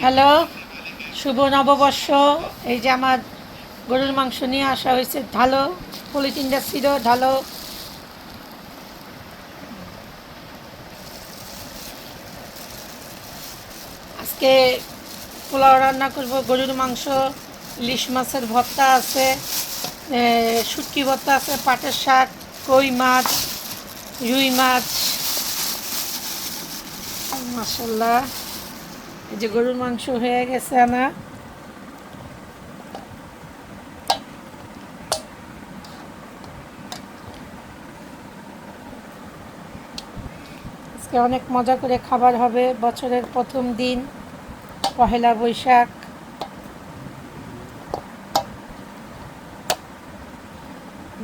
Hello, শুভ নববর্ষ। এই যে আমার গরুর মাংস নিয়ে আসা হয়েছে, ঢালো, পলিথিনটা ছিল, ঢালো। আজকে পোলাও রান্না করব, গরুর মাংস, ইলিশ মাছের ভর্তা আছে, শুটকি ভর্তা আছে, পাটের শাক, কই মাছ, রুই মাছ। মাশাল্লাহ, এই যে গরুর মাংস হয়ে গেছে আনা। আজকে অনেক মজা করে খাবার হবে, বছরের প্রথম দিন, পহেলা বৈশাখ।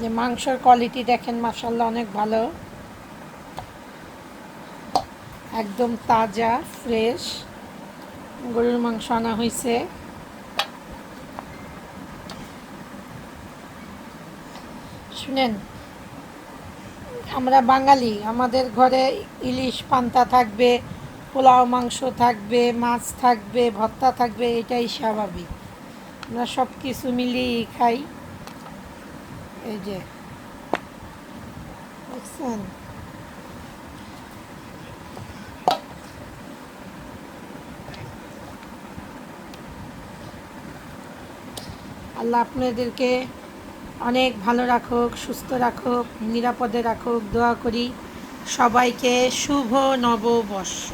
যে মাংসের কোয়ালিটি দেখেন, মাশাল্লাহ অনেক ভালো, একদম তাজা ফ্রেশ গরুর মাংস আনা হয়েছে। শুনেন, আমরা বাঙালি, আমাদের ঘরে ইলিশ পান্তা থাকবে, পোলাও মাংস থাকবে, মাছ থাকবে, ভর্তা থাকবে, এটাই স্বাভাবিক। আমরা সব কিছু মিলিয়েই খাই। এই যে দেখছেন, আল্লাহ আপনাদেরকে অনেক ভালো রাখুক, সুস্থ রাখুক, নিরাপদে রাখুক, দোয়া করি। সবাইকে শুভ নববর্ষ।